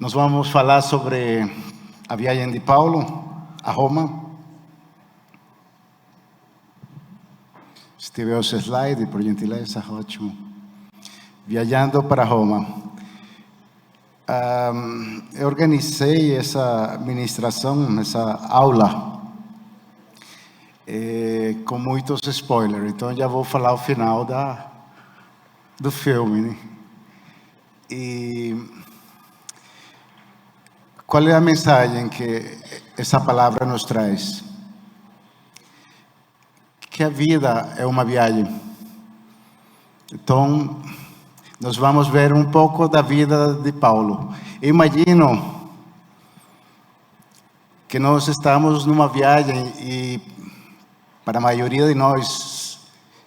Nós vamos falar sobre a viagem de Paulo a Roma. Se tiver os slides, por gentileza, ótimo. Viajando para Roma. Eu organizei essa ministração, essa aula, com muitos spoilers. Então, já vou falar o final do filme, né? E qual é a mensagem que essa palavra nos traz? Que a vida é uma viagem. Então, nós vamos ver um pouco da vida de Paulo. Eu imagino que nós estamos numa viagem e, para a maioria de nós,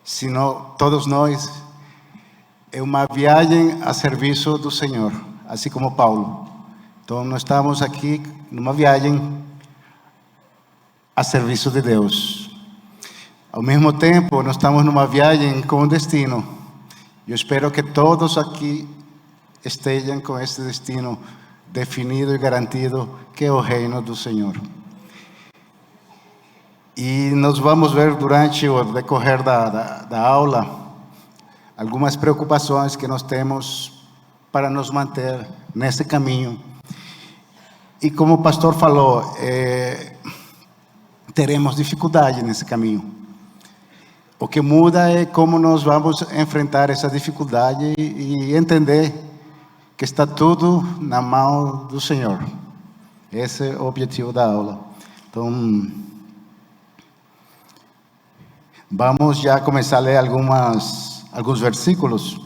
se não todos nós, é uma viagem a serviço do Senhor, assim como Paulo. Então, nós estamos aqui numa viagem a serviço de Deus. Ao mesmo tempo, nós estamos numa viagem com um destino. Eu espero que todos aqui estejam com esse destino definido e garantido, que é o reino do Senhor. E nós vamos ver durante o decorrer da aula algumas preocupações que nós temos para nos manter nesse caminho. E como o pastor falou, teremos dificuldade nesse caminho. O que muda é como nós vamos enfrentar essa dificuldade e entender que está tudo na mão do Senhor. Esse é o objetivo da aula. Então, vamos já começar a ler alguns versículos.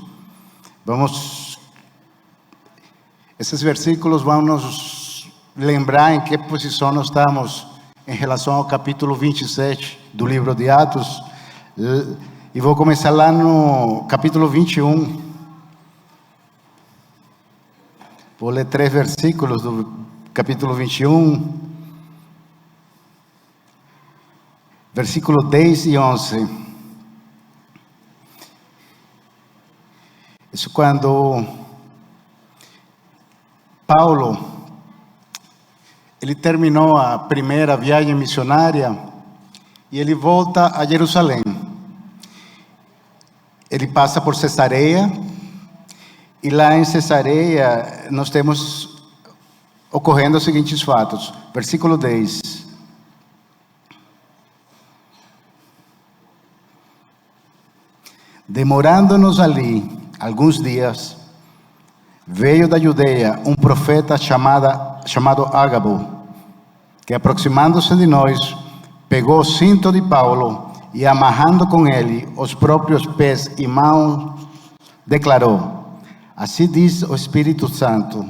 Esses versículos vão nos lembrar em que posição nós estamos em relação ao capítulo 27 do livro de Atos. E vou começar lá no capítulo 21. Vou ler 3 versículos do capítulo 21. Versículo 10 e 11. Isso quando Paulo, ele terminou a primeira viagem missionária e ele volta a Jerusalém. Ele passa por Cesareia e lá em Cesareia nós temos ocorrendo os seguintes fatos. Versículo 10. Demorando-nos ali alguns dias, veio da Judeia um profeta chamado Ágabo, que aproximando-se de nós, pegou o cinto de Paulo e amarrando com ele os próprios pés e mãos, declarou: assim diz o Espírito Santo,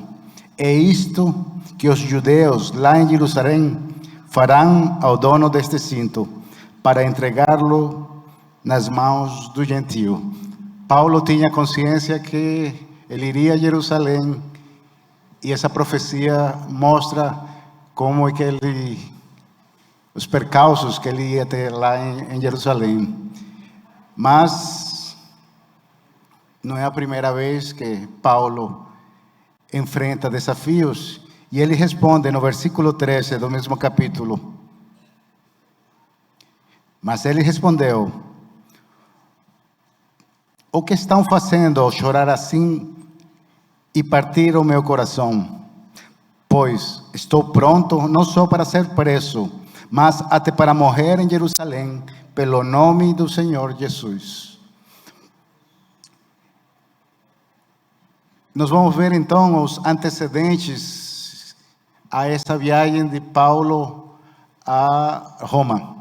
é isto que os judeus lá em Jerusalém farão ao dono deste cinto, para entregá-lo nas mãos do gentio. Paulo tinha consciência que ele iria a Jerusalém, e essa profecia mostra como é que os percalços que ele ia ter lá em Jerusalém. Mas não é a primeira vez que Paulo enfrenta desafios, e ele responde no versículo 13 do mesmo capítulo. Mas ele respondeu: o que estão fazendo ao chorar assim e partir o meu coração? Pois estou pronto não só para ser preso, mas até para morrer em Jerusalém, pelo nome do Senhor Jesus. Nós vamos ver então os antecedentes a essa viagem de Paulo a Roma.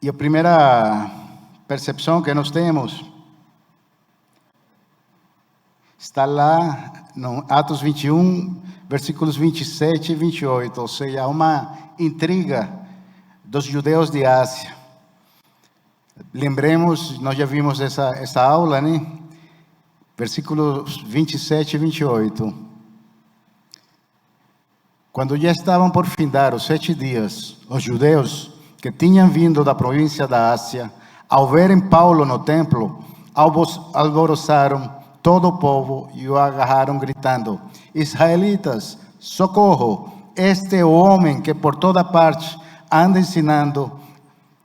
E a primeira percepção que nós temos está lá no Atos 21, versículos 27 e 28, ou seja, há uma intriga dos judeus de Ásia. Lembremos, nós já vimos essa aula, né? Versículos 27 e 28. Quando já estavam por findar os 7 dias, os judeus que tinham vindo da província da Ásia, ao verem Paulo no templo, alvoroçaram todo o povo e o agarraram gritando: Israelitas, socorro! Este é o homem que por toda parte anda ensinando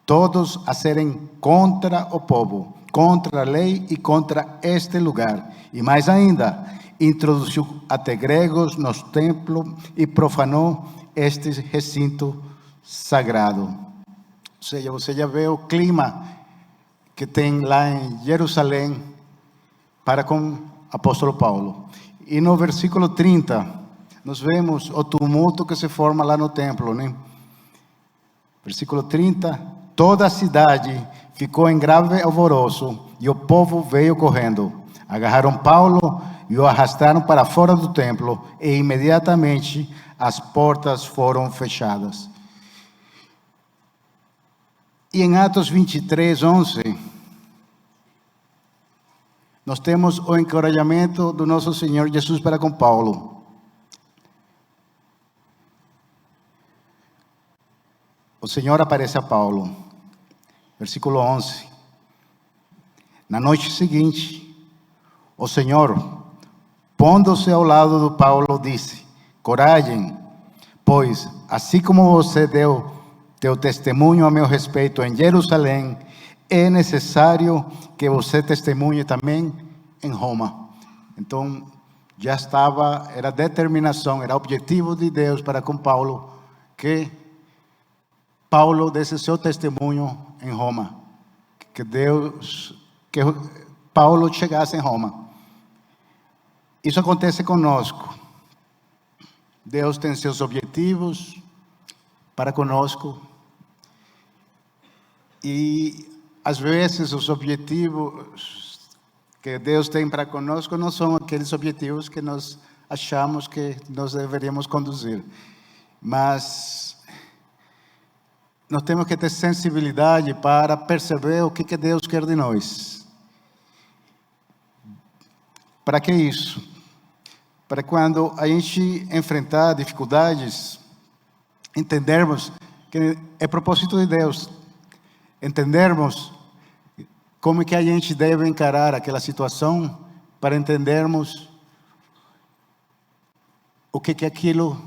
todos a serem contra o povo, contra a lei e contra este lugar. E mais ainda, introduziu até gregos no templo e profanou este recinto sagrado. Ou seja, você já vê o clima que tem lá em Jerusalém para com o apóstolo Paulo. E no versículo 30, nós vemos o tumulto que se forma lá no templo, né? Versículo 30, toda a cidade ficou em grave alvoroço e o povo veio correndo. Agarraram Paulo e o arrastaram para fora do templo e imediatamente as portas foram fechadas. E em Atos 23, 11, nós temos o encorajamento do nosso Senhor Jesus para com Paulo. O Senhor aparece a Paulo, versículo 11. Na noite seguinte, o Senhor, pondo-se ao lado do Paulo, disse: coragem, pois assim como você deu teu testemunho a meu respeito em Jerusalém, é necessário que você testemunhe também em Roma. Então, já estava, era determinação, era objetivo de Deus para com Paulo, que Paulo desse seu testemunho em Roma, que Paulo chegasse em Roma. Isso acontece conosco. Deus tem seus objetivos para conosco e às vezes os objetivos que Deus tem para conosco não são aqueles objetivos que nós achamos que nós deveríamos conduzir, mas nós temos que ter sensibilidade para perceber o que Deus quer de nós. Para que isso? Para quando a gente enfrentar dificuldades, entendermos que é propósito de Deus, entendermos como que a gente deve encarar aquela situação, para entendermos o que aquilo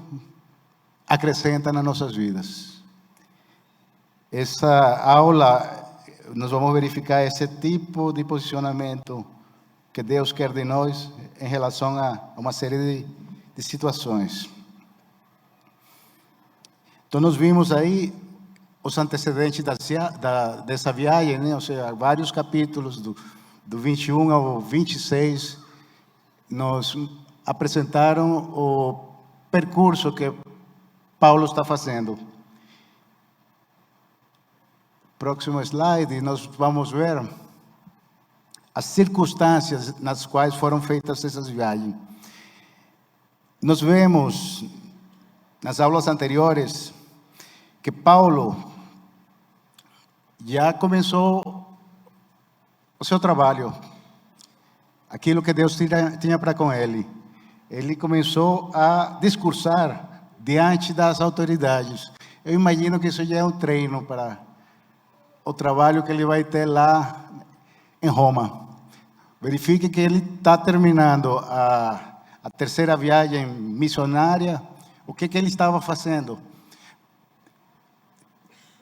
acrescenta nas nossas vidas. Essa aula, nós vamos verificar esse tipo de posicionamento que Deus quer de nós em relação a uma série de situações. Então, nós vimos aí os antecedentes dessa viagem, né? Ou seja, vários capítulos, do 21 ao 26, nos apresentaram o percurso que Paulo está fazendo. Próximo slide, nós vamos ver as circunstâncias nas quais foram feitas essas viagens. Nós vemos nas aulas anteriores que Paulo já começou o seu trabalho, aquilo que Deus tinha para com ele. Ele começou a discursar diante das autoridades. Eu imagino que isso já é um treino para o trabalho que ele vai ter lá em Roma. Verifique que ele está terminando a terceira viagem missionária. O que ele estava fazendo?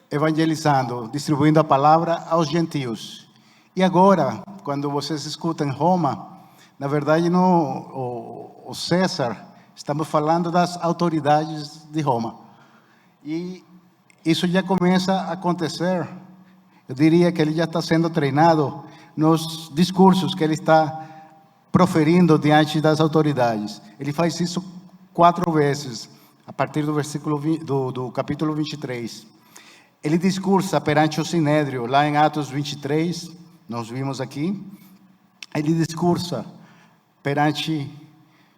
Evangelizando, distribuindo a palavra aos gentios. E agora, quando vocês escutam Roma, na verdade, o César, estamos falando das autoridades de Roma. E isso já começa a acontecer. Eu diria que ele já está sendo treinado nos discursos que ele está proferindo diante das autoridades. Ele faz isso 4 vezes, a partir do versículo do capítulo 23. Ele discursa perante o Sinédrio, lá em Atos 23, nós vimos aqui. Ele discursa perante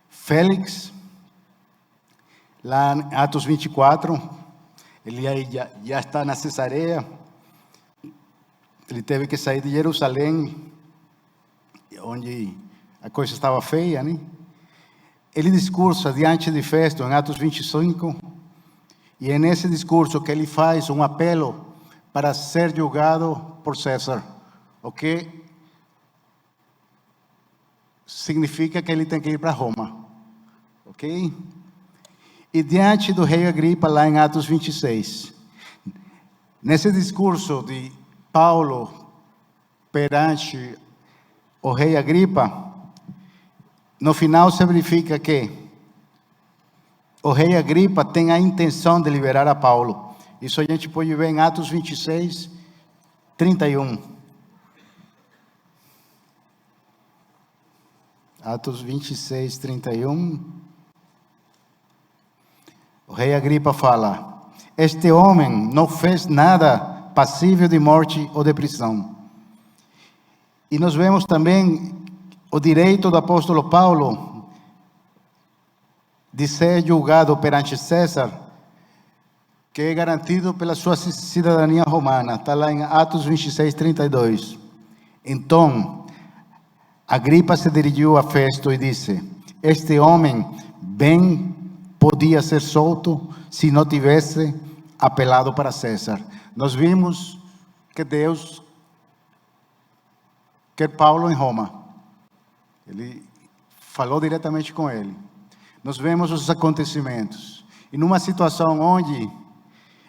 Félix, lá em Atos 24, ele já está na Cesareia. Ele teve que sair de Jerusalém, onde a coisa estava feia, né? Ele discursa diante de Festo, em Atos 25, e é nesse discurso que ele faz um apelo para ser julgado por César, o que significa que ele tem que ir para Roma. Ok? E diante do rei Agripa, lá em Atos 26, nesse discurso de Paulo perante o rei Agripa, no final se verifica que o rei Agripa tem a intenção de liberar a Paulo. Isso a gente pode ver em Atos 26, 31. Atos 26, 31. O rei Agripa fala: este homem não fez nada passível de morte ou de prisão. E nós vemos também o direito do apóstolo Paulo de ser julgado perante César, que é garantido pela sua cidadania romana. Está lá em Atos 26, 32. Então, Agripa se dirigiu a Festo e disse: este homem bem podia ser solto se não tivesse apelado para César. Nós vimos que Deus quer Paulo em Roma. Ele falou diretamente com ele. Nós vemos os acontecimentos. E numa situação onde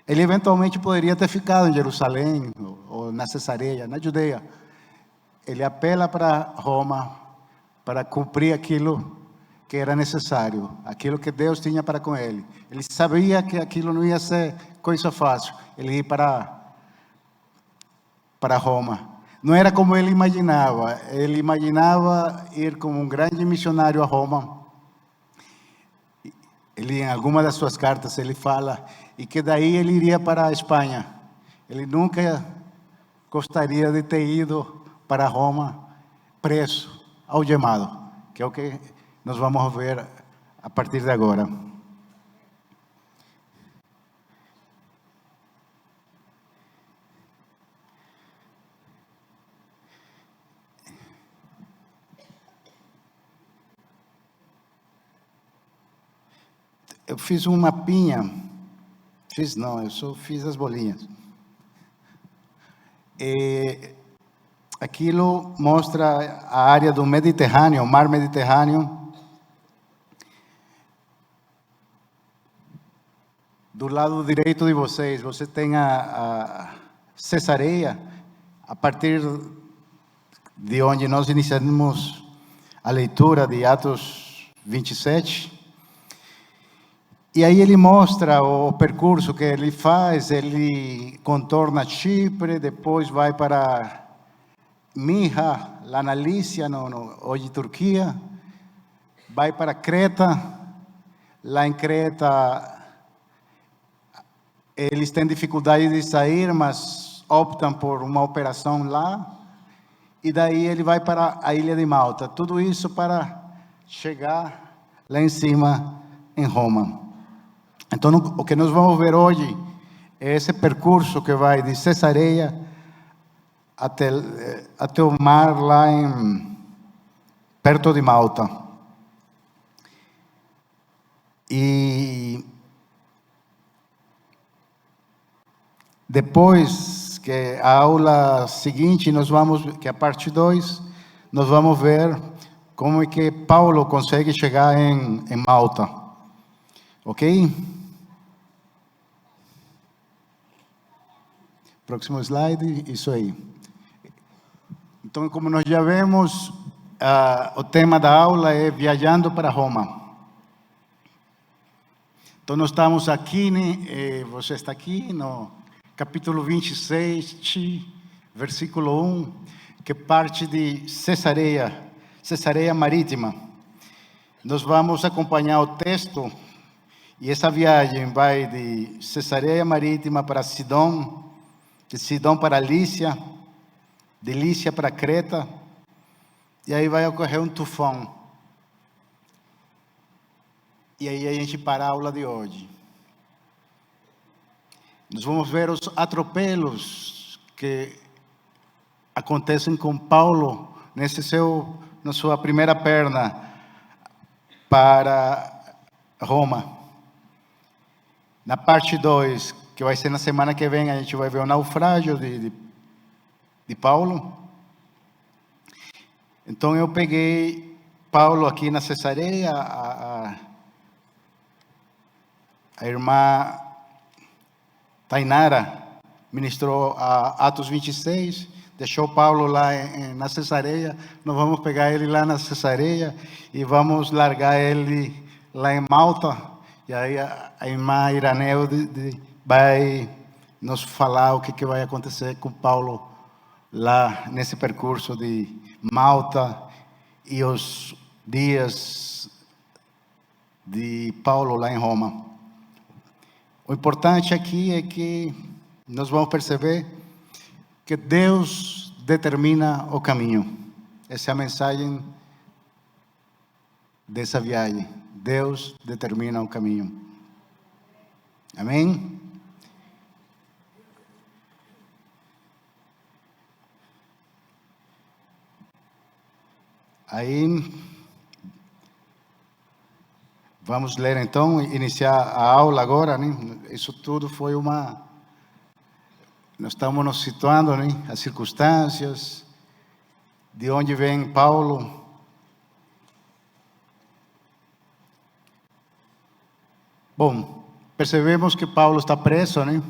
ele eventualmente poderia ter ficado em Jerusalém, ou na Cesareia, na Judeia, ele apela para Roma para cumprir aquilo que era necessário, aquilo que Deus tinha para com ele. Ele sabia que aquilo não ia ser coisa fácil, ele ir para Roma. Não era como ele imaginava ir como um grande missionário a Roma. Ele, em alguma das suas cartas, ele fala, e que daí ele iria para a Espanha. Ele nunca gostaria de ter ido para Roma preso, algemado, que é o que nós vamos ver a partir de agora. Eu fiz um mapinha, eu só fiz as bolinhas. Aquilo mostra a área do Mediterrâneo, o mar Mediterrâneo. Do lado direito de vocês, você tem a Cesareia, a partir de onde nós iniciamos a leitura de Atos 27. E aí ele mostra o percurso que ele faz, ele contorna Chipre, depois vai para Mija, lá na Lícia, hoje Turquia, vai para Creta. Lá em Creta eles têm dificuldade de sair, mas optam por uma operação lá, e daí ele vai para a ilha de Malta. Tudo isso para chegar lá em cima, em Roma. Então, o que nós vamos ver hoje é esse percurso que vai de Cesareia até o mar lá perto de Malta. E depois, que a aula seguinte, que é a parte 2, nós vamos ver como é que Paulo consegue chegar em Malta. Ok? Próximo slide, isso aí. Então, como nós já vemos, o tema da aula é viajando para Roma. Então, nós estamos aqui, você está aqui no capítulo 26, versículo 1, que parte de Cesareia Marítima. Nós vamos acompanhar o texto, e essa viagem vai de Cesareia Marítima para Sidom, de Sidom para Lícia, de Lícia para Creta, e aí vai ocorrer um tufão. E aí a gente para a aula de hoje. Nós vamos ver os atropelos que acontecem com Paulo na sua primeira perna para Roma. Na parte 2, que vai ser na semana que vem, a gente vai ver o naufrágio de Paulo. Então eu peguei Paulo aqui na Cesareia, a irmã Tainara ministrou a Atos 26, deixou Paulo lá na Cesareia. Nós vamos pegar ele lá na Cesareia e vamos largar ele lá em Malta. E aí a irmã Iraneu vai nos falar o que vai acontecer com Paulo lá nesse percurso de Malta e os dias de Paulo lá em Roma. O importante aqui é que nós vamos perceber que Deus determina o caminho. Essa é a mensagem dessa viagem. Deus determina o caminho. Amém? Aí, vamos ler então, iniciar a aula agora, né? Isso tudo foi nós estamos nos situando, né? As circunstâncias, de onde vem Paulo. Bom, percebemos que Paulo está preso, né?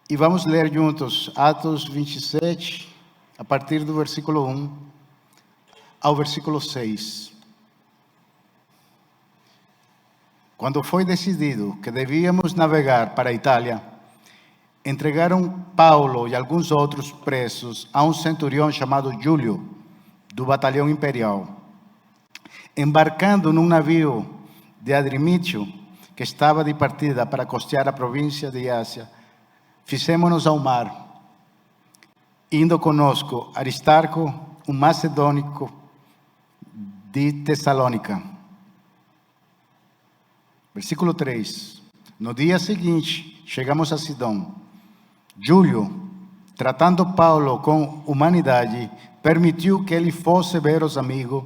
E vamos ler juntos Atos 27, a partir do versículo 1 ao versículo 6. Quando foi decidido que devíamos navegar para a Itália, entregaram Paulo e alguns outros presos a um centurião chamado Júlio, do batalhão imperial. Embarcando num navio de Adrimítio, que estava de partida para costear a província de Ásia, fizemos-nos ao mar, indo conosco Aristarco, um macedônico de Tessalônica. Versículo 3. No dia seguinte, chegamos a Sidom. Júlio, tratando Paulo com humanidade, permitiu que ele fosse ver os amigos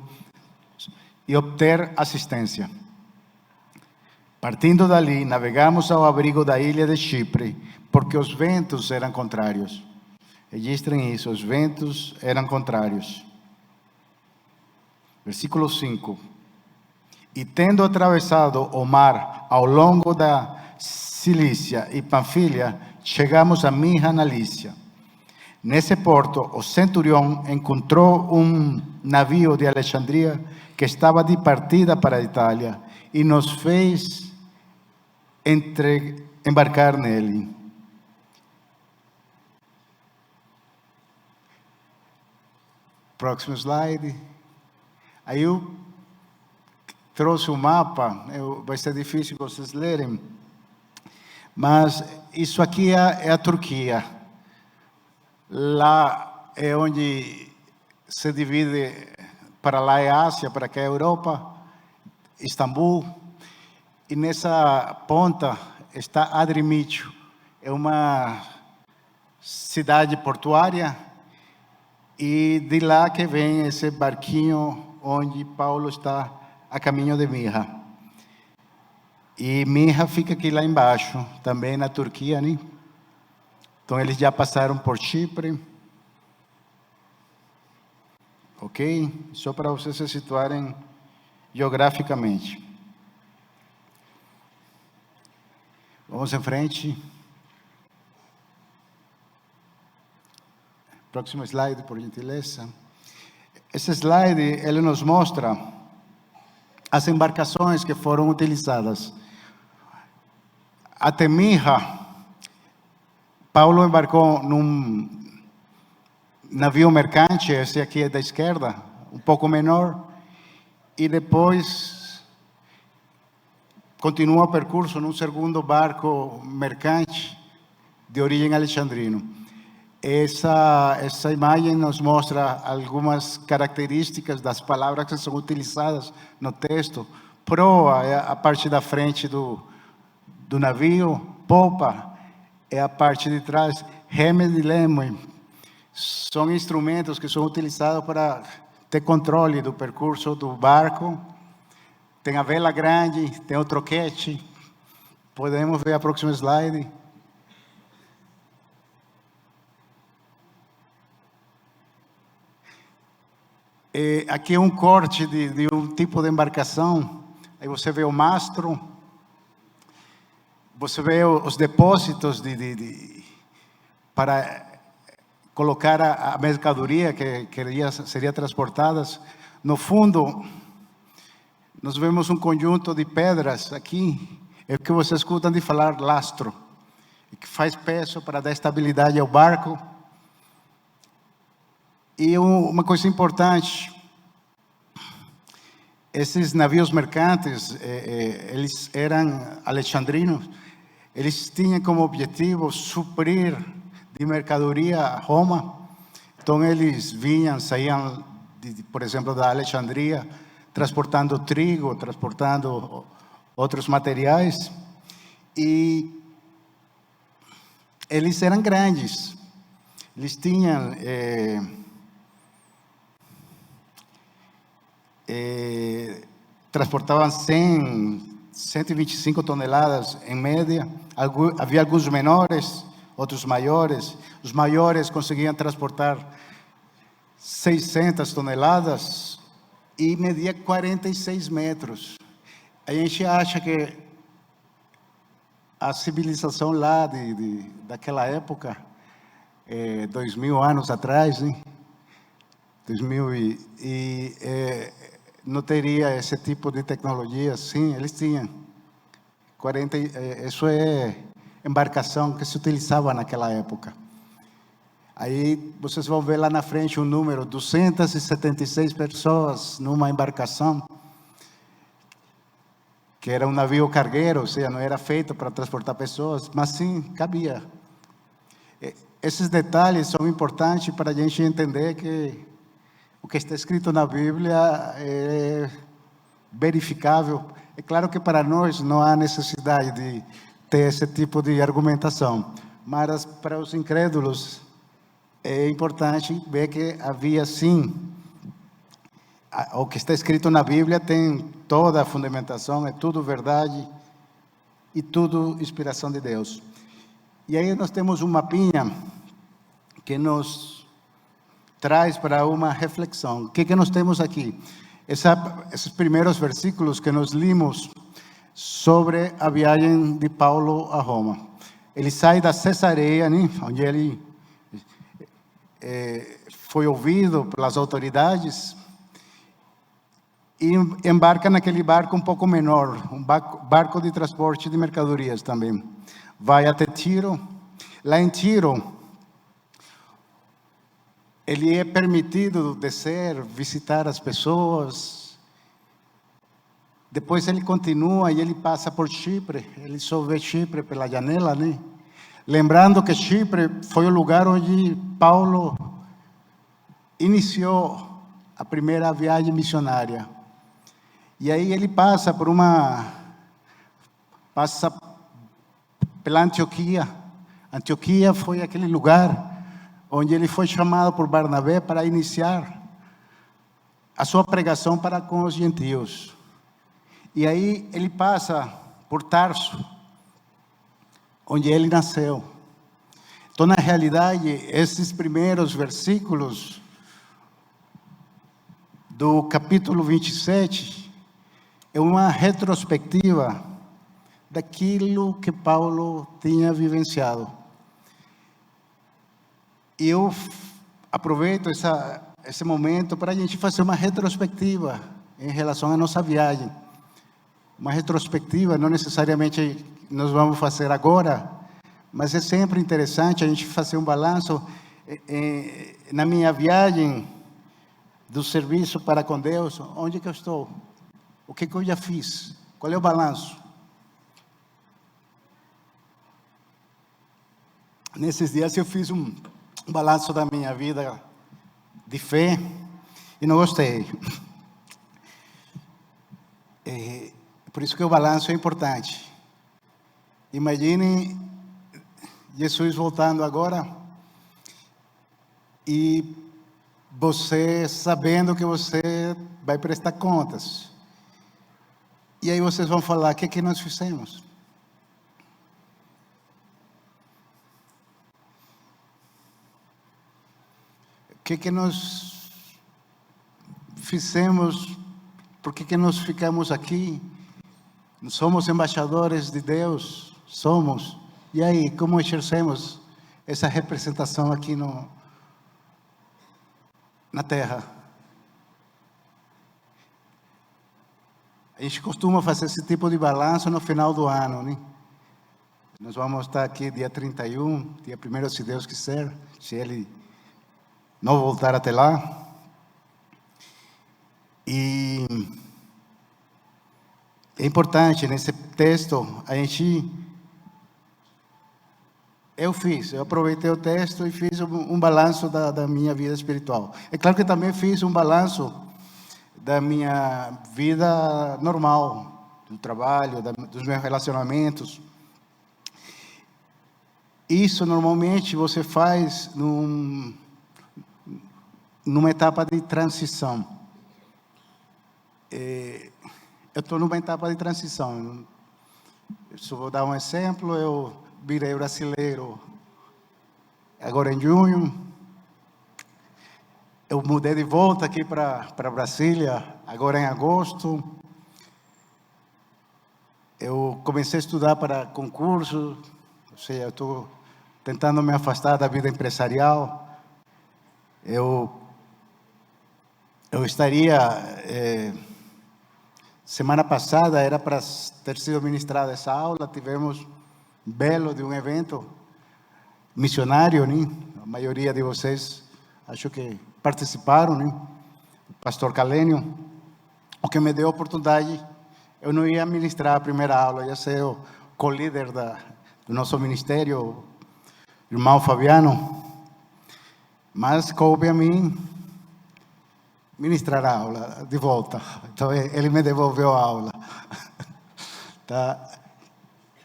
e obter assistência. Partindo dali, navegamos ao abrigo da ilha de Chipre, porque os ventos eram contrários. Registrem isso, os ventos eram contrários. Versículo 5. E tendo atravessado o mar ao longo da Cilícia e Panfilha, chegamos a Mira, na Lícia. Nesse porto, o centurião encontrou um navio de Alexandria que estava de partida para a Itália e nos fez embarcar nele. Próximo slide. Aí eu trouxe um mapa, vai ser difícil vocês lerem, mas isso aqui é a Turquia. Lá é onde se divide, para lá é Ásia, para cá é Europa, Istambul, e nessa ponta está Adrimítio, é uma cidade portuária, e de lá que vem esse barquinho onde Paulo está a caminho de Mira. E Mira fica aqui lá embaixo, também na Turquia, né? Então eles já passaram por Chipre. Ok? Só para vocês se situarem geograficamente. Vamos em frente. Próximo slide, por gentileza. Esse slide, ele nos mostra as embarcações que foram utilizadas. Até Mira, Paulo embarcou num navio mercante, esse aqui é da esquerda, um pouco menor, e depois continua o percurso num segundo barco mercante de origem alexandrino. Essa imagem nos mostra algumas características das palavras que são utilizadas no texto. Proa é a parte da frente do navio, popa é a parte de trás, remo e leme são instrumentos que são utilizados para ter controle do percurso do barco. Tem a vela grande, tem o troquete. Podemos ver a próxima slide. Aqui é um corte de um tipo de embarcação. Aí você vê o mastro, você vê os depósitos para colocar a mercadoria que seria transportada. No fundo, nós vemos um conjunto de pedras aqui, é o que vocês escutam de falar lastro, que faz peso para dar estabilidade ao barco. E uma coisa importante, esses navios mercantes, eles eram alexandrinos, eles tinham como objetivo suprir de mercadoria a Roma. Então eles saíam, por exemplo, da Alexandria, transportando trigo, transportando outros materiais. E eles eram grandes, eles tinham transportavam 125 toneladas em média. Havia alguns menores, outros maiores. Os maiores conseguiam transportar 600 toneladas e media 46 metros. A gente acha que a civilização lá daquela época, 2000 anos atrás, né? 2000 não teria esse tipo de tecnologia. Sim, eles tinham. Isso é embarcação que se utilizava naquela época. Aí vocês vão ver lá na frente um número, 276 pessoas numa embarcação, que era um navio cargueiro, ou seja, não era feito para transportar pessoas, mas sim, cabia. Esses detalhes são importantes para a gente entender que o que está escrito na Bíblia é verificável. É claro que para nós não há necessidade de ter esse tipo de argumentação, mas para os incrédulos é importante ver que havia sim, o que está escrito na Bíblia tem toda a fundamentação, é tudo verdade e tudo inspiração de Deus. E aí nós temos um mapinha que nos traz para uma reflexão. O que nós temos aqui? Esses primeiros versículos que nós limos sobre a viagem de Paulo a Roma. Ele sai da Cesareia, né, onde ele foi ouvido pelas autoridades, e embarca naquele barco um pouco menor, um barco de transporte de mercadorias também. Vai até Tiro. Lá em Tiro, ele é permitido descer, visitar as pessoas. Depois ele continua e ele passa por Chipre. Ele só vê Chipre pela janela, né? Lembrando que Chipre foi o lugar onde Paulo iniciou a primeira viagem missionária. E aí ele passa pela Antioquia. Antioquia foi aquele lugar onde ele foi chamado por Barnabé para iniciar a sua pregação para com os gentios. E aí ele passa por Tarso, onde ele nasceu. Então, na realidade, esses primeiros versículos do capítulo 27 é uma retrospectiva daquilo que Paulo tinha vivenciado. E eu aproveito esse momento para a gente fazer uma retrospectiva em relação à nossa viagem. Uma retrospectiva, não necessariamente nós vamos fazer agora, mas é sempre interessante a gente fazer um balanço. Na minha viagem do serviço para com Deus, onde que eu estou? O que eu já fiz? Qual é o balanço? Nesses dias eu fiz um balanço da minha vida de fé e não gostei. Por isso que o balanço é importante. Imagine Jesus voltando agora e você sabendo que você vai prestar contas. E aí vocês vão falar, o que nós fizemos? O que nós fizemos, por que nós ficamos aqui? Somos embaixadores de Deus, somos. E aí, como exercemos essa representação aqui na Terra? A gente costuma fazer esse tipo de balanço no final do ano, né? Nós vamos estar aqui dia 31, dia 1º, se Deus quiser, se Ele não voltar até lá. E é importante, nesse texto, eu aproveitei o texto e fiz um balanço da minha vida espiritual. É claro que também fiz um balanço da minha vida normal, do trabalho, dos meus relacionamentos. Isso normalmente você faz numa etapa de transição. Eu estou numa etapa de transição. Eu só vou dar um exemplo. Eu virei brasileiro agora em junho. Eu mudei de volta aqui para Brasília agora em agosto. Eu comecei a estudar para concurso. Ou seja, eu estou tentando me afastar da vida empresarial. Eu estaria... semana passada era para ter sido ministrada essa aula. Tivemos um belo de um evento missionário, né? A maioria de vocês, acho que participaram, né? O pastor Calênio, o que me deu a oportunidade. Eu não ia ministrar a primeira aula, ia ser o co-líder do nosso ministério, o irmão Fabiano, mas coube a mim ministrar a aula de volta. Então ele me devolveu a aula. Tá?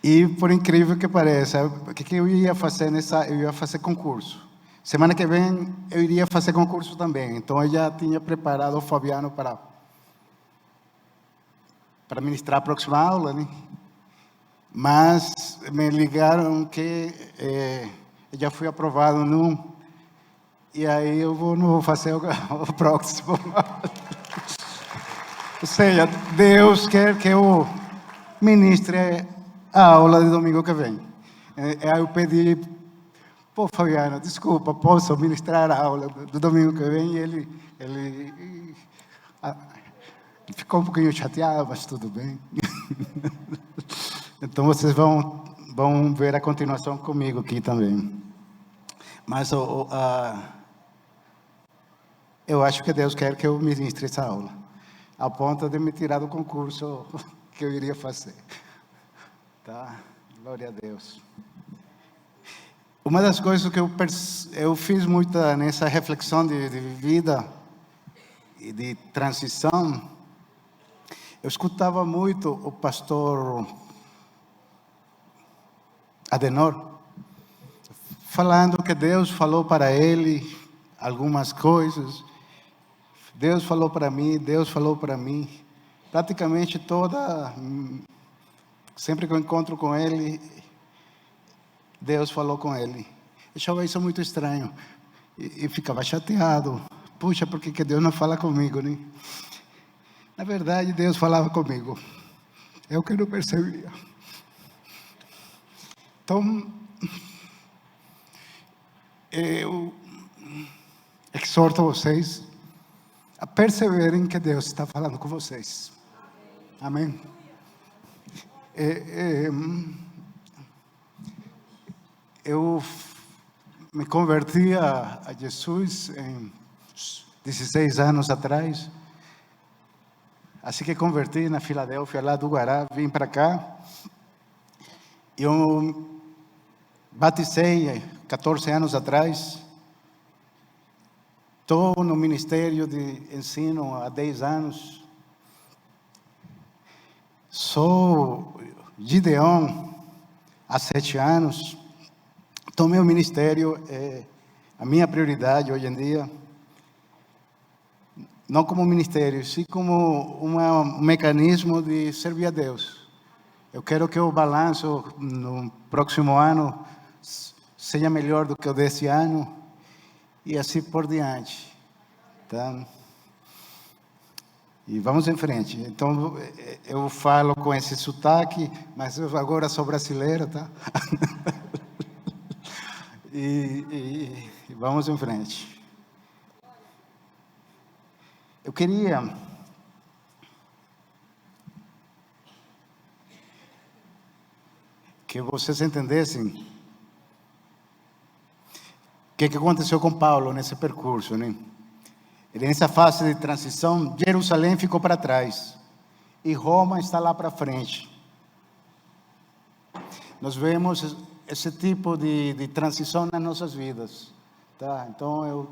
E por incrível que pareça, o que eu ia fazer eu ia fazer concurso. Semana que vem eu iria fazer concurso também. Então eu já tinha preparado o Fabiano para ministrar a próxima aula, né? Mas me ligaram que já fui aprovado e aí eu não vou fazer o próximo. Ou seja, Deus quer que eu ministre a aula de domingo que vem. Aí eu pedi, pô, Fabiano, desculpa, posso ministrar a aula do domingo que vem? E ele ficou um pouquinho chateado, mas tudo bem. Então vocês vão ver a continuação comigo aqui também. Mas eu acho que Deus quer que eu ministre essa aula, a ponto de me tirar do concurso que eu iria fazer. Tá? Glória a Deus. Uma das coisas que eu fiz muita nessa reflexão de vida e de transição, eu escutava muito o pastor Adenor falando que Deus falou para ele algumas coisas. Deus falou para mim, Deus falou para mim. Praticamente sempre que eu encontro com ele, Deus falou com ele. Eu achava isso muito estranho e ficava chateado. Puxa, por que Deus não fala comigo, né? Na verdade, Deus falava comigo. Eu que não percebia. Então, eu exorto vocês a perceberem que Deus está falando com vocês. Amém? Eu me converti a Jesus em 16 anos atrás. Assim que converti na Filadélfia, lá do Guará, vim para cá. Eu batizei 14 anos atrás. Estou no ministério de ensino há 10 anos. Sou Gideon há 7 anos. Então, meu ministério é a minha prioridade hoje em dia. Não como ministério, sim como um mecanismo de servir a Deus. Eu quero que o balanço no próximo ano seja melhor do que o desse ano e assim por diante. Tá? E vamos em frente. Então, eu falo com esse sotaque, mas eu agora sou brasileiro, tá? e vamos em frente. Eu queria que vocês entendessem o que aconteceu com Paulo nesse percurso, né? Nessa fase de transição, Jerusalém ficou para trás e Roma está lá para frente. Nós vemos esse tipo de transição nas nossas vidas, tá? Então,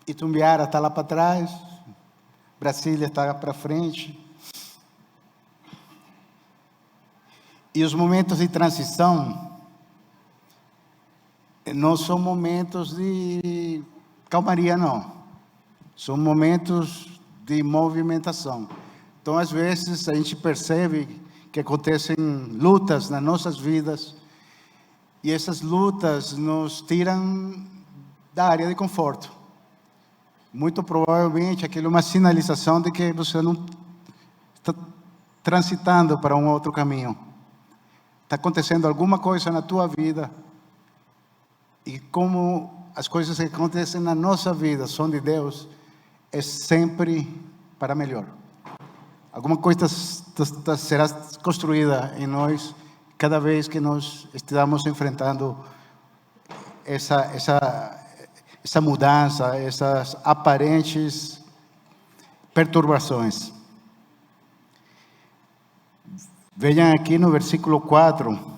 Itumbiara está lá para trás, Brasília está para frente. E os momentos de transição não são momentos de calmaria, não. São momentos de movimentação. Então, às vezes, a gente percebe que acontecem lutas nas nossas vidas, e essas lutas nos tiram da área de conforto. Muito provavelmente, aquilo é uma sinalização de que você não está transitando para um outro caminho. Está acontecendo alguma coisa na tua vida, e como as coisas que acontecem na nossa vida são de Deus, é sempre para melhor. Alguma coisa será construída em nós cada vez que nós estamos enfrentando essa mudança, essas aparentes perturbações. Vejam aqui no versículo 4,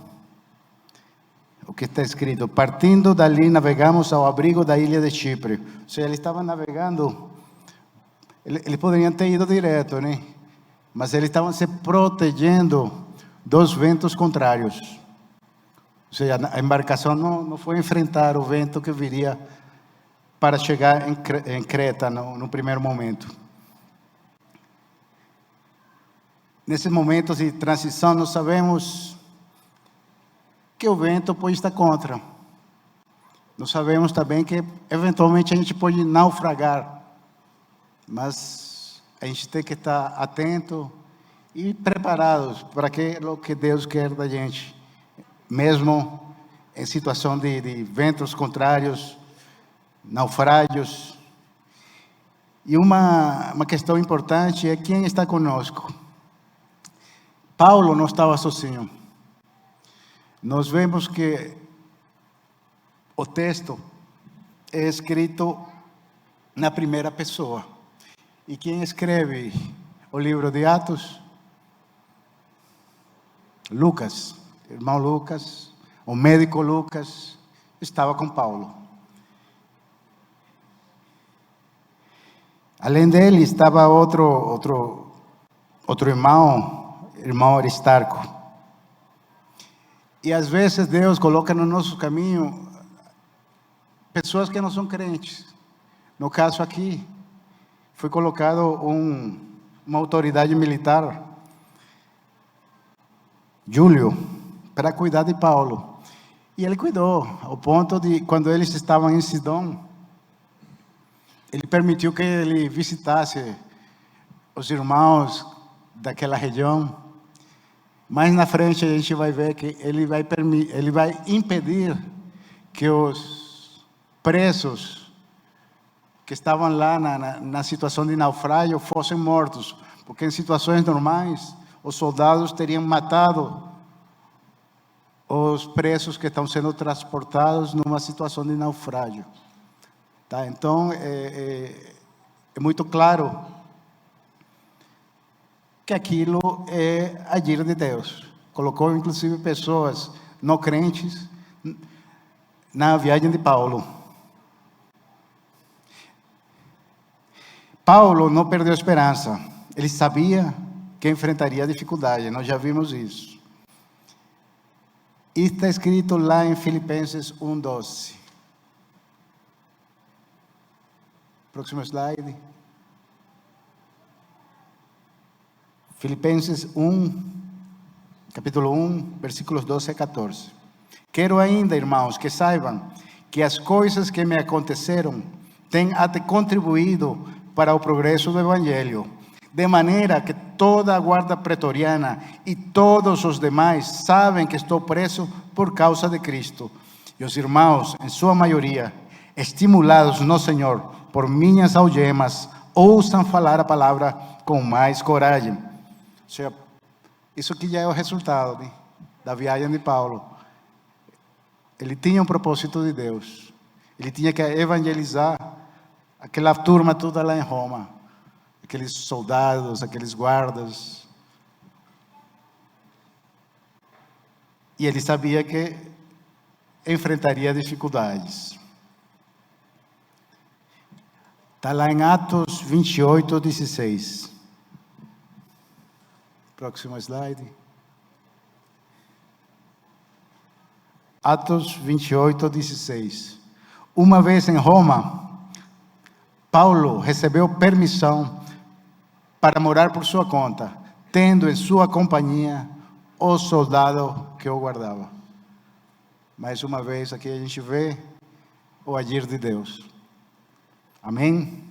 o que está escrito: partindo dali, navegamos ao abrigo da ilha de Chipre. Ou seja, eles estavam navegando, eles poderiam ter ido direto, né? Mas eles estavam se protegendo dos ventos contrários. Ou seja, a embarcação não foi enfrentar o vento que viria para chegar em Creta no primeiro momento. Nesses momentos de transição, nós sabemos que o vento pode estar contra. Nós sabemos também que, eventualmente, a gente pode naufragar. Mas a gente tem que estar atento e preparados para aquilo que Deus quer da gente. Mesmo em situação de ventos contrários, naufrágios. E uma questão importante é quem está conosco. Paulo não estava sozinho. Nós vemos que o texto é escrito na primeira pessoa. E quem escreve o livro de Atos? Lucas, irmão Lucas, o médico Lucas, estava com Paulo. Além dele estava outro irmão Aristarco. E às vezes Deus coloca no nosso caminho pessoas que não são crentes. No caso aqui, foi colocado uma autoridade militar, Júlio, para cuidar de Paulo. E ele cuidou, ao ponto de, quando eles estavam em Sidom, ele permitiu que ele visitasse os irmãos daquela região. Mais na frente a gente vai ver que ele vai impedir que os presos que estavam lá na situação de naufrágio fossem mortos, porque em situações normais os soldados teriam matado os presos que estão sendo transportados numa situação de naufrágio. Tá? Então é muito claro que aquilo é agir de Deus. Colocou inclusive pessoas não crentes na viagem de Paulo. Paulo não perdeu a esperança. Ele sabia que enfrentaria a dificuldade. Nós já vimos isso. E está escrito lá em Filipenses 1:12. Próximo slide. Filipenses 1, capítulo 1, versículos 12 a 14. Quero ainda, irmãos, que saibam que as coisas que me aconteceram têm até contribuído para o progresso do Evangelho, de maneira que toda a guarda pretoriana e todos os demais sabem que estou preso por causa de Cristo. E os irmãos, em sua maioria, estimulados no Senhor por minhas algemas, ousam falar a palavra com mais coragem. Ou seja, isso aqui já é o resultado, né, da viagem de Paulo. Ele tinha um propósito de Deus. Ele tinha que evangelizar aquela turma toda lá em Roma. Aqueles soldados, aqueles guardas. E ele sabia que enfrentaria dificuldades. Está lá em Atos 28, 16. Próximo slide. Atos 28, 16. Uma vez em Roma, Paulo recebeu permissão para morar por sua conta, tendo em sua companhia o soldado que o guardava. Mais uma vez aqui a gente vê o agir de Deus. Amém?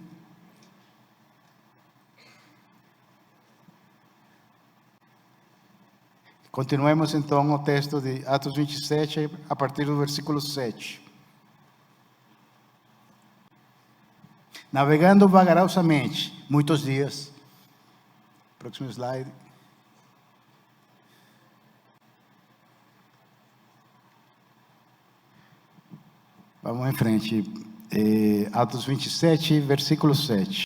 Continuemos então o texto de Atos 27, a partir do versículo 7. Navegando vagarosamente, muitos dias. Próximo slide. Vamos em frente. Atos 27, versículo 7.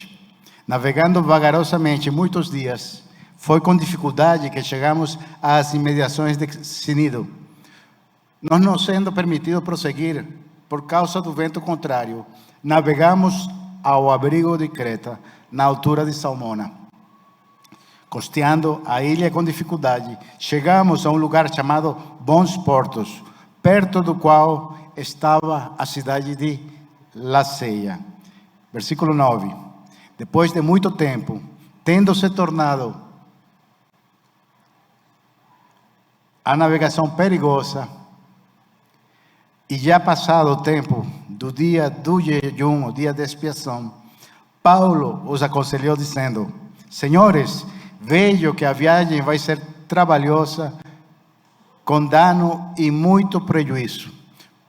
Navegando vagarosamente muitos dias, foi com dificuldade que chegamos às imediações de Cnido, não nos sendo permitido prosseguir por causa do vento contrário. Navegamos ao abrigo de Creta, na altura de Salmona. Costeando a ilha com dificuldade, chegamos a um lugar chamado Bons Portos, perto do qual estava a cidade de Laceia. Versículo 9. Depois de muito tempo, tendo se tornado a navegação perigosa, e já passado o tempo do dia do jejum, o dia de expiação, Paulo os aconselhou dizendo: Senhores, vejo que a viagem vai ser trabalhosa, com dano e muito prejuízo,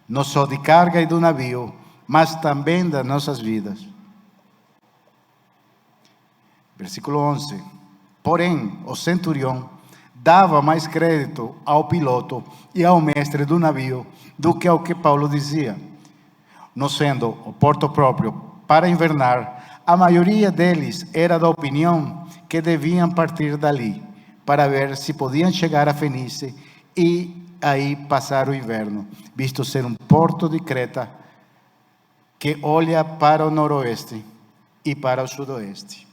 não só de carga e do navio, mas também das nossas vidas. Versículo 11. Porém, o centurião dava mais crédito ao piloto e ao mestre do navio do que ao que Paulo dizia. Não sendo o porto próprio para invernar, a maioria deles era da opinião que deviam partir dali, para ver se podiam chegar a Fenice e aí passar o inverno, visto ser um porto de Creta que olha para o noroeste e para o sudoeste.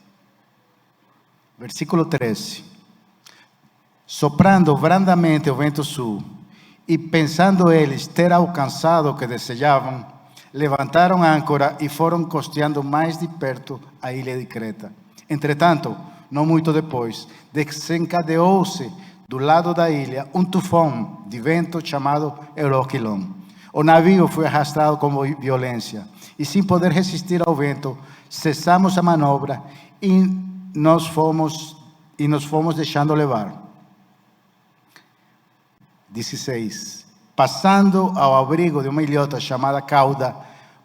Versículo 13. Soprando brandamente o vento sul, e pensando eles ter alcançado o que desejavam, levantaram a âncora e foram costeando mais de perto a ilha de Creta. Entretanto, não muito depois, desencadeou-se do lado da ilha um tufão de vento chamado Euroquilon. O navio foi arrastado com violência, e sem poder resistir ao vento, cessamos a manobra e nos fomos deixando levar. 16. Passando ao abrigo de uma ilhota chamada Cauda,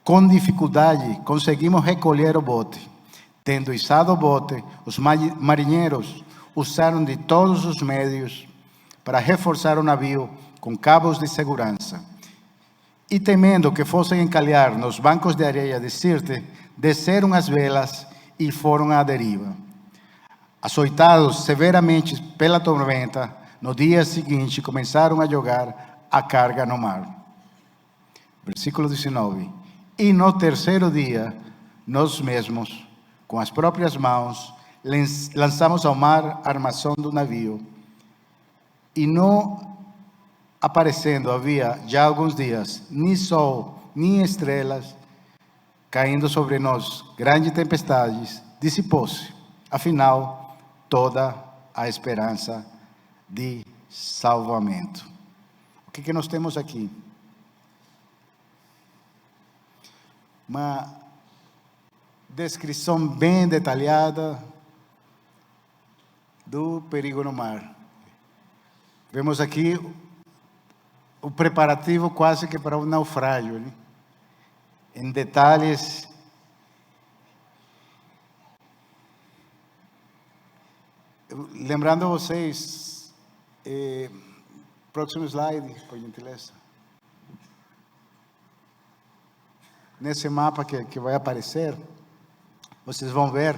com dificuldade conseguimos recolher o bote. Tendo içado o bote, os marinheiros usaram de todos os meios para reforçar o navio com cabos de segurança. E temendo que fossem encalhar nos bancos de areia de Sirte, desceram as velas e foram à deriva. Açoitados severamente pela tormenta, no dia seguinte começaram a jogar a carga no mar. Versículo 19. E no terceiro dia, nós mesmos, com as próprias mãos, lançamos ao mar a armação do navio. E não aparecendo havia já alguns dias, nem sol, nem estrelas, caindo sobre nós grandes tempestades, dissipou-se, afinal, toda a esperança de salvamento. O que nós temos aqui? descrição bem detalhada do perigo no mar. Vemos aqui o preparativo quase que para um naufrágio, né? Em detalhes. Lembrando vocês, próximo slide, por gentileza. Nesse mapa que vai aparecer, vocês vão ver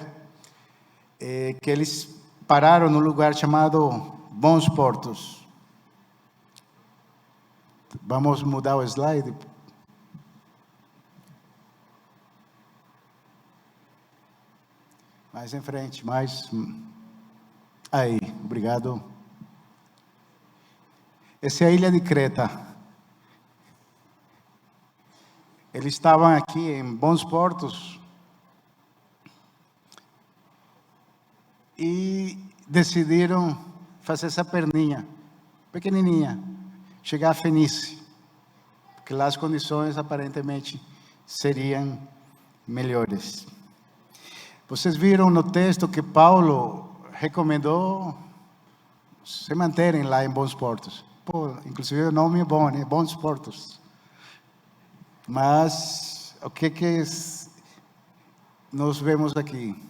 que eles pararam num lugar chamado Bons Portos. Vamos mudar o slide. Mais em frente, mais. Aí, obrigado. Essa é a ilha de Creta. Eles estavam aqui em Bons Portos e decidiram fazer essa perninha, pequenininha, chegar a Fenice, porque lá as condições aparentemente seriam melhores. Vocês viram no texto que Paulo recomendou se manterem lá em Bons Portos. Pô, inclusive o nome é bom, né? Bons Portos. Mas o que nós vemos aqui?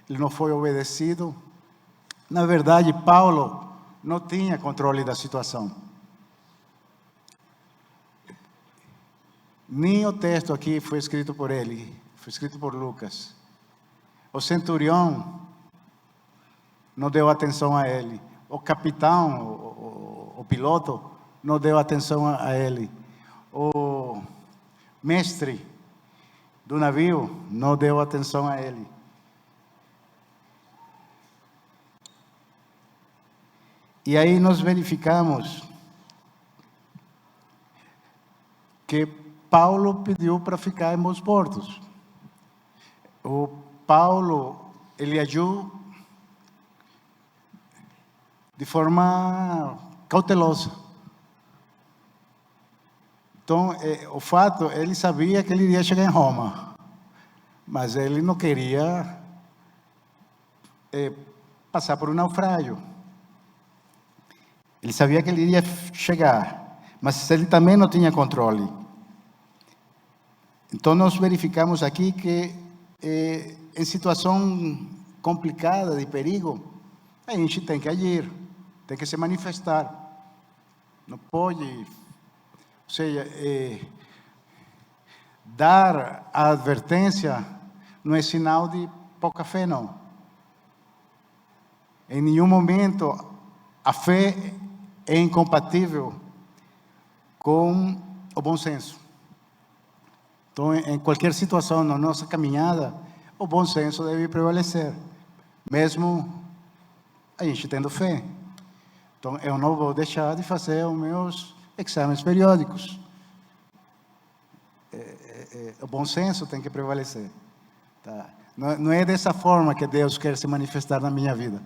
Ele não foi obedecido. Na verdade, Paulo não tinha controle da situação. Nem o texto aqui foi escrito por ele, foi escrito por Lucas. O centurião não deu atenção a ele. O capitão, o piloto, não deu atenção a ele. O mestre do navio não deu atenção a ele. E aí nós verificamos que Paulo pediu para ficar em Bons Portos. O Paulo, ele agiu de forma cautelosa. Então, o fato, ele sabia que ele iria chegar em Roma, mas ele não queria passar por um naufrágio. Ele sabia que ele iria chegar, mas ele também não tinha controle. Então, nós verificamos aqui que em situação complicada, de perigo, a gente tem que agir, tem que se manifestar. Não pode, ou seja, dar a advertência não é sinal de pouca fé, não. Em nenhum momento a fé é incompatível com o bom senso. Então, em qualquer situação na nossa caminhada, o bom senso deve prevalecer, mesmo a gente tendo fé. Então, eu não vou deixar de fazer os meus exames periódicos. O bom senso tem que prevalecer. Tá? Não é dessa forma que Deus quer se manifestar na minha vida.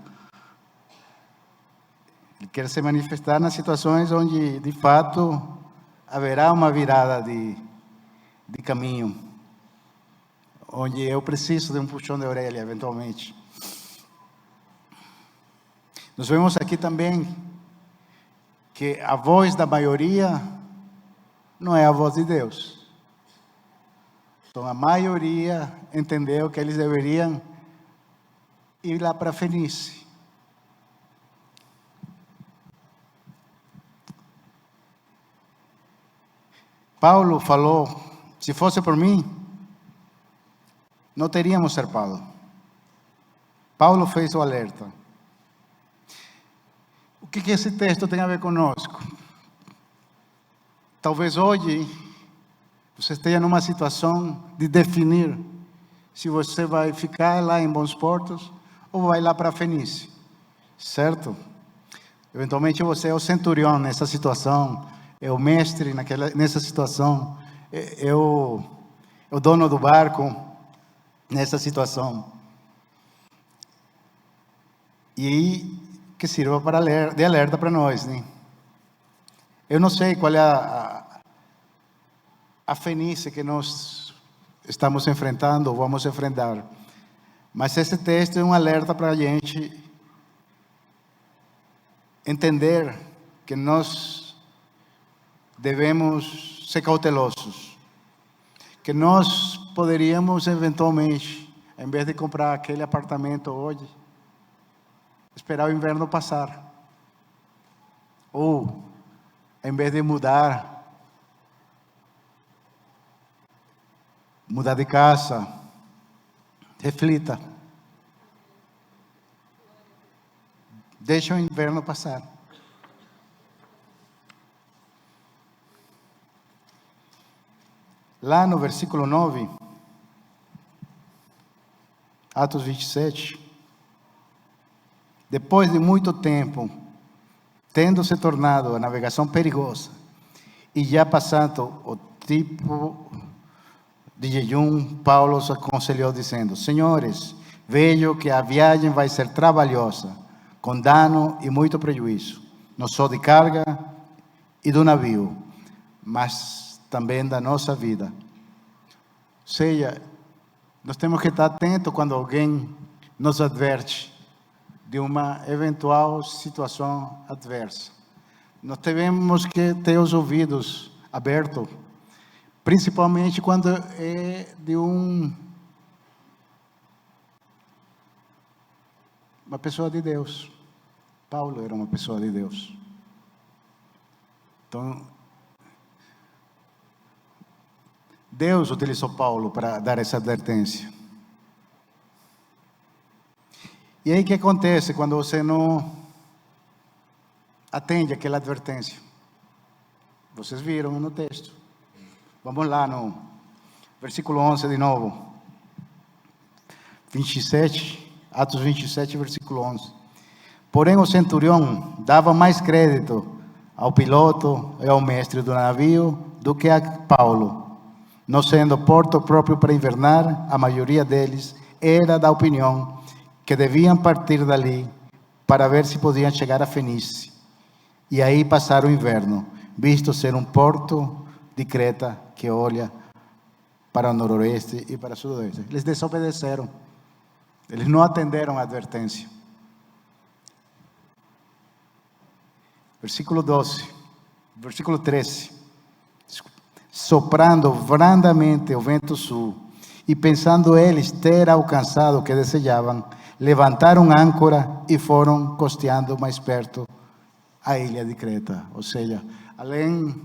Ele quer se manifestar nas situações onde, de fato, haverá uma virada de caminho, onde eu preciso de um puxão de orelha, eventualmente. Nós vemos aqui também que a voz da maioria não é a voz de Deus. Então, a maioria entendeu que eles deveriam ir lá para Fenice. Paulo falou: se fosse por mim, não teríamos zarpado. Paulo fez o alerta. O que esse texto tem a ver conosco? Talvez hoje você esteja numa situação de definir se você vai ficar lá em Bons Portos ou vai lá para Fenice, certo? Eventualmente você é o centurião nessa situação, é o mestre nessa situação, é o dono do barco nessa situação. E aí, que sirva de alerta para nós, né? Eu não sei qual é a Fenice que nós estamos enfrentando ou vamos enfrentar. Mas esse texto é um alerta para a gente entender que nós devemos ser cautelosos, que nós poderíamos eventualmente, em vez de comprar aquele apartamento hoje, esperar o inverno passar, ou em vez de mudar de casa, reflita, deixa o inverno passar. Lá no versículo 9, Atos 27, depois de muito tempo, tendo se tornado a navegação perigosa, e já passando o tipo de jejum, Paulo os aconselhou dizendo: Senhores, vejo que a viagem vai ser trabalhosa, com dano e muito prejuízo, não só de carga e do navio, mas também da nossa vida. Ou seja, nós temos que estar atentos quando alguém nos adverte de uma eventual situação adversa. Nós temos que ter os ouvidos abertos, principalmente quando é de uma pessoa de Deus. Paulo era uma pessoa de Deus. Então, Deus utilizou Paulo para dar essa advertência. E aí o que acontece quando você não atende aquela advertência? Vocês viram no texto. Vamos lá no versículo 11 de novo. 27, Atos 27, versículo 11. Porém o centurião dava mais crédito ao piloto e ao mestre do navio do que a Paulo. Não sendo porto próprio para invernar, a maioria deles era da opinião que deviam partir dali para ver se podiam chegar a Fenícia e aí passar o inverno, visto ser um porto de Creta que olha para o noroeste e para o sudoeste. Eles desobedeceram, eles não atenderam a advertência. Versículo 12, versículo 13. Soprando brandamente o vento sul, e pensando eles ter alcançado o que desejavam, levantaram âncora e foram costeando mais perto a ilha de Creta. Ou seja, além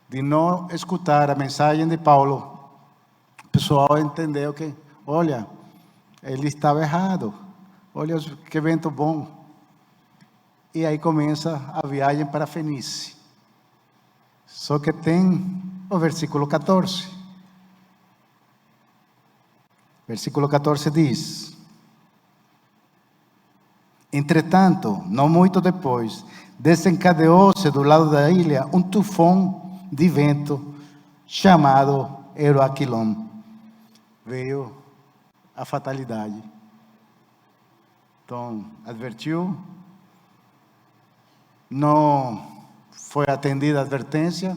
de não escutar a mensagem de Paulo, o pessoal entendeu que, olha, ele estava errado, olha que vento bom. E aí começa a viagem para Fenícia. Só que tem o versículo 14. Versículo 14 diz: Entretanto, não muito depois, desencadeou-se do lado da ilha um tufão de vento chamado Euroaquilon. Veio a fatalidade. Então, advertiu, não foi atendida a advertência,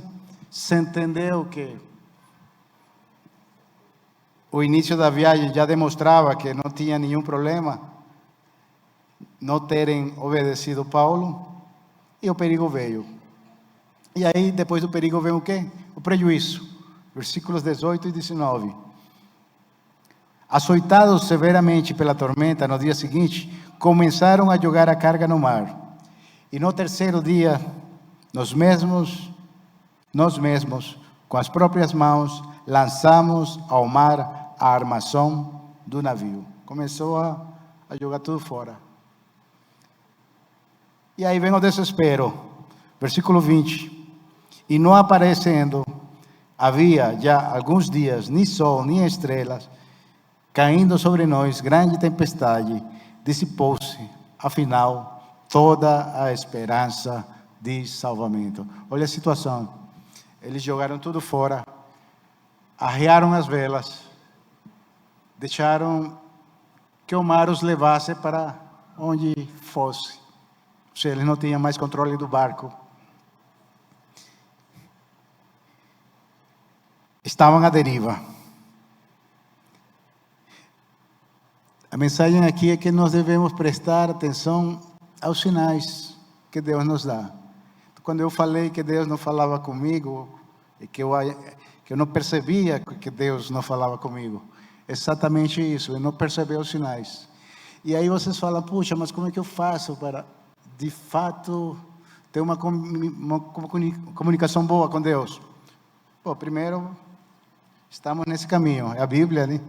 se entendeu que o início da viagem já demonstrava que não tinha nenhum problema não terem obedecido Paulo, e o perigo veio. E aí, depois do perigo, vem o quê? O prejuízo. Versículos 18 e 19. Açoitados severamente pela tormenta, no dia seguinte, começaram a jogar a carga no mar. E no terceiro dia, nós mesmos, com as próprias mãos, lançamos ao mar a armação do navio. Começou a jogar tudo fora. E aí vem o desespero. Versículo 20. E não aparecendo, havia já alguns dias, nem sol, nem estrelas, caindo sobre nós, grande tempestade, dissipou-se, afinal, toda a esperança de salvamento. Olha a situação. Eles jogaram tudo fora, arriaram as velas, deixaram que o mar os levasse para onde fosse. Ou seja, eles não tinham mais controle do barco. Estavam à deriva. A mensagem aqui é que nós devemos prestar atenção aos sinais que Deus nos dá. Quando eu falei que Deus não falava comigo, e que eu não percebia que Deus não falava comigo, exatamente isso, eu não percebia os sinais. E aí vocês falam, puxa, mas como é que eu faço para, de fato, ter uma comunicação boa com Deus? Bom, primeiro, estamos nesse caminho, é a Bíblia, né?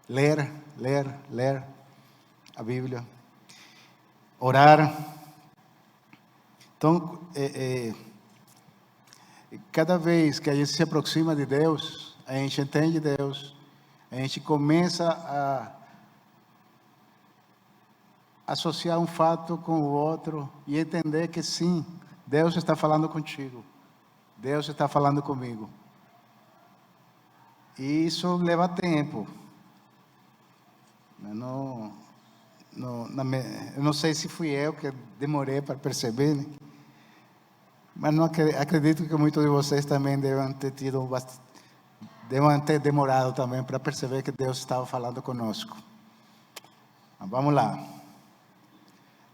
Ler a Bíblia, orar. Então, cada vez que a gente se aproxima de Deus, a gente entende Deus, a gente começa a associar um fato com o outro e entender que sim, Deus está falando contigo, Deus está falando comigo. E isso leva tempo. Eu não sei se fui eu que demorei para perceber, né? Mas não acredito que muitos de vocês também devem ter demorado também para perceber que Deus estava falando conosco. Mas vamos lá.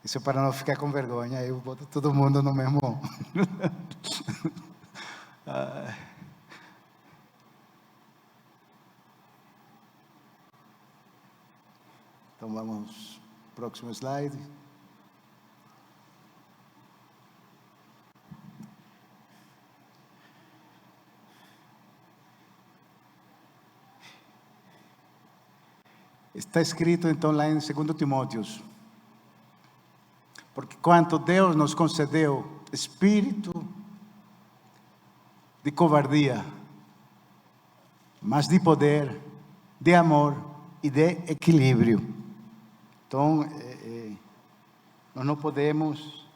Isso para não ficar com vergonha, eu boto todo mundo no mesmo. Então vamos, próximo slide. Está escrito então lá em 2 Timóteos, porque quanto Deus nos concedeu espírito de covardia, mas de poder, de amor e de equilíbrio. Então, nós não podemos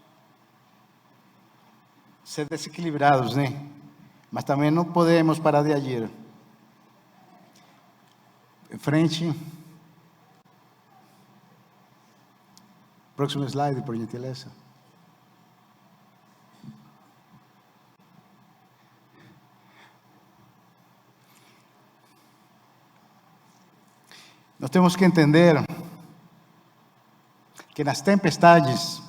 ser desequilibrados, né? Mas também não podemos parar de agir. Em frente. Próximo slide, por gentileza. Nós temos que entender que nas tempestades,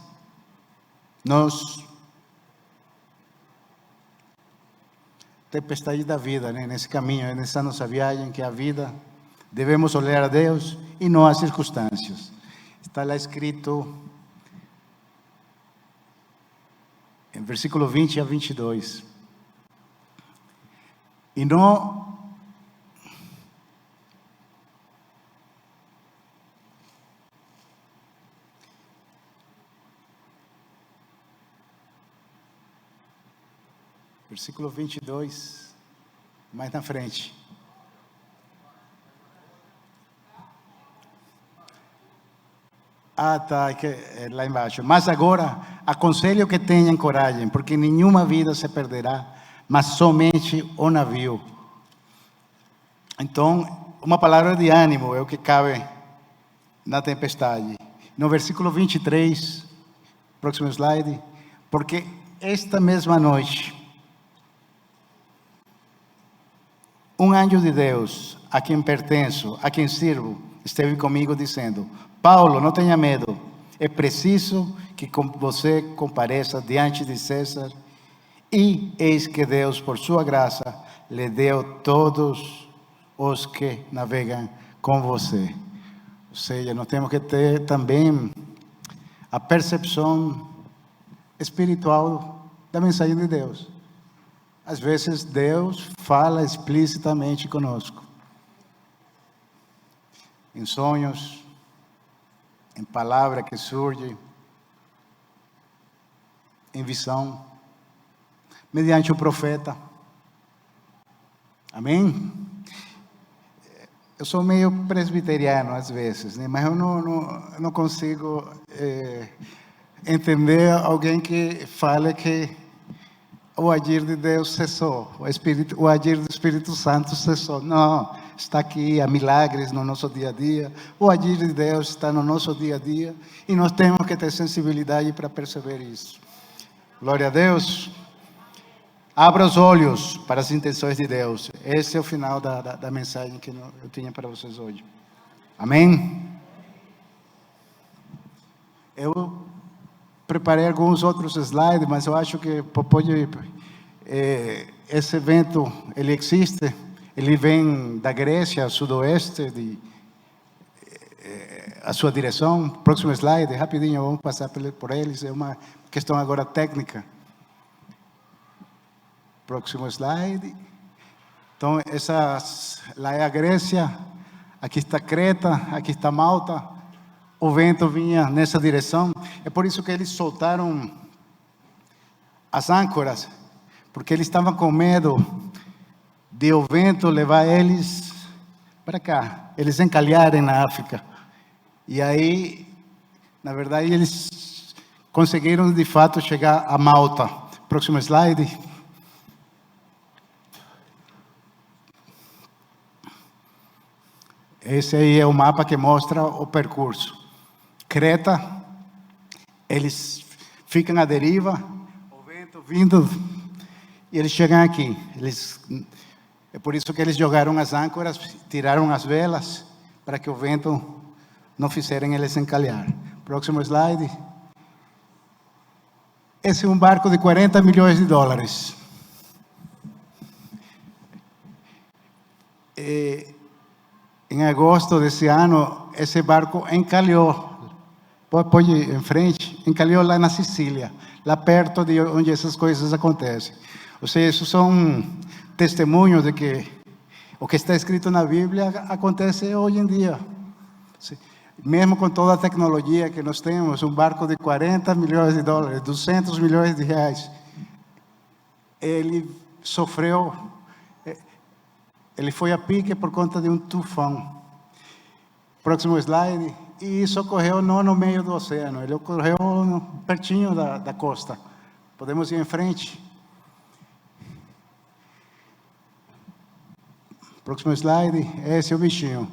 tempestade da vida, né? Nesse caminho, nessa nossa viagem, que é a vida, devemos olhar a Deus e não as circunstâncias. Está lá escrito em versículo 20 a 22. E não versículo 22, mais na frente. Tá, lá embaixo. Mas agora, aconselho que tenham coragem, porque nenhuma vida se perderá, mas somente o navio. Então, uma palavra de ânimo é o que cabe na tempestade. No versículo 23, próximo slide, porque esta mesma noite, um anjo de Deus, a quem pertenço, a quem sirvo, esteve comigo dizendo: Paulo, não tenha medo, é preciso que você compareça diante de César, e eis que Deus, por sua graça, lhe deu todos os que navegam com você. Ou seja, nós temos que ter também a percepção espiritual da mensagem de Deus. Às vezes Deus fala explicitamente conosco, em sonhos, em palavra que surge, em visão, mediante o profeta. Amém? Eu sou meio presbiteriano às vezes, né? Mas eu não consigo entender alguém que fale que o agir de Deus cessou, o agir do Espírito Santo cessou. Não, está aqui, há milagres no nosso dia a dia, o agir de Deus está no nosso dia a dia, e nós temos que ter sensibilidade para perceber isso. Glória a Deus. Abra os olhos para as intenções de Deus. Esse é o final da mensagem que eu tinha para vocês hoje. Amém? Eu preparei alguns outros slides, mas eu acho que pode, esse evento, ele existe, ele vem da Grécia, sudoeste, a sua direção. Próximo slide, rapidinho, vamos passar por eles, é uma questão agora técnica. Próximo slide. Então, lá é a Grécia, aqui está Creta, aqui está Malta. O vento vinha nessa direção. É por isso que eles soltaram as âncoras, porque eles estavam com medo de o vento levar eles para cá, eles encalharem na África. E aí, na verdade, eles conseguiram de fato chegar a Malta. Próximo slide. Esse aí é o mapa que mostra o percurso. Creta, eles ficam à deriva, o vento vindo, e eles chegam aqui. É por isso que eles jogaram as âncoras, tiraram as velas, para que o vento não fizessem eles encalhar. Próximo slide. Esse é um barco de 40 milhões de dólares. Em agosto desse ano, esse barco encalhou. Pode ir em frente, encalhou lá na Sicília, lá perto de onde essas coisas acontecem. Ou seja, isso são testemunhos de que o que está escrito na Bíblia acontece hoje em dia. Mesmo com toda a tecnologia que nós temos, um barco de 40 milhões de dólares, 200 milhões de reais, ele sofreu, ele foi a pique por conta de um tufão. Próximo slide. E isso ocorreu não no meio do oceano, ele ocorreu pertinho da costa. Podemos ir em frente. Próximo slide. Esse é o bichinho.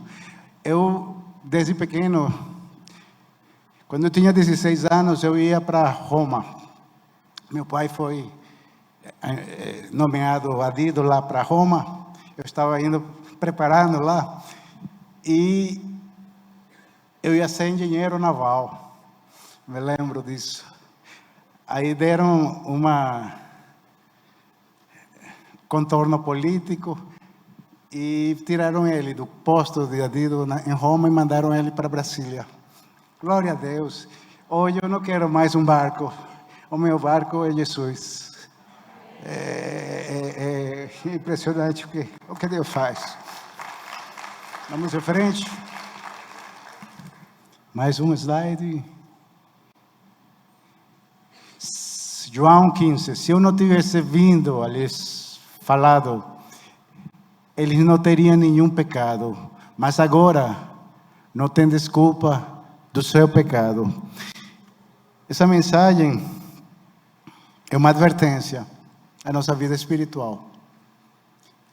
Eu, desde pequeno, quando eu tinha 16 anos, eu ia para Roma. Meu pai foi nomeado adido lá para Roma. Eu estava indo preparando lá. E eu ia ser engenheiro naval, me lembro disso. Aí deram uma contorno político e tiraram ele do posto de adido em Roma e mandaram ele para Brasília. Glória a Deus. Hoje eu não quero mais um barco, o meu barco é Jesus. É impressionante o que Deus faz. Vamos em frente. Mais um slide. João 15. Se eu não tivesse vindo a lhes falado, eles não teriam nenhum pecado. Mas agora não tem desculpa do seu pecado. Essa mensagem é uma advertência à nossa vida espiritual.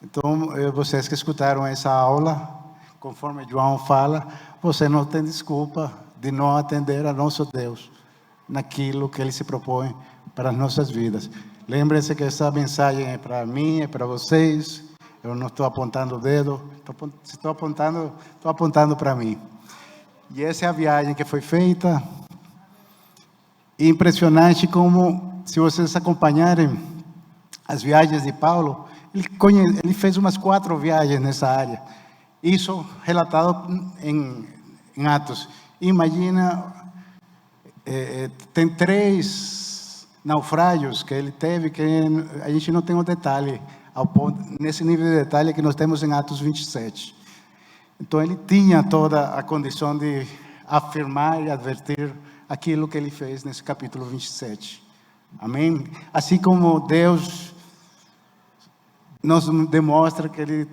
Então, vocês que escutaram essa aula, conforme João fala, você não tem desculpa de não atender a nosso Deus naquilo que Ele se propõe para as nossas vidas. Lembre-se que essa mensagem é para mim, é para vocês. Eu não estou apontando o dedo, estou apontando para mim. E essa é a viagem que foi feita. E impressionante como, se vocês acompanharem as viagens de Paulo, ele fez umas 4 viagens nessa área. Isso relatado em Atos. Imagina, tem 3 naufrágios que ele teve, que a gente não tem o detalhe, nesse nível de detalhe que nós temos em Atos 27. Então ele tinha toda a condição de afirmar e advertir aquilo que ele fez nesse capítulo 27. Amém? Assim como Deus nos demonstra que Ele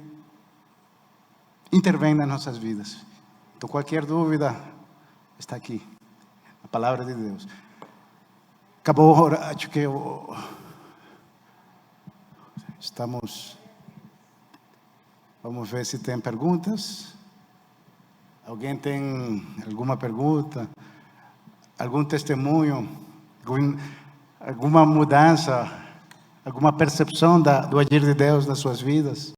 intervém nas nossas vidas. Então, qualquer dúvida, está aqui. A palavra de Deus. Acabou, acho que estamos... Vamos ver se tem perguntas. Alguém tem alguma pergunta? Algum testemunho? Alguma mudança? Alguma percepção do agir de Deus nas suas vidas?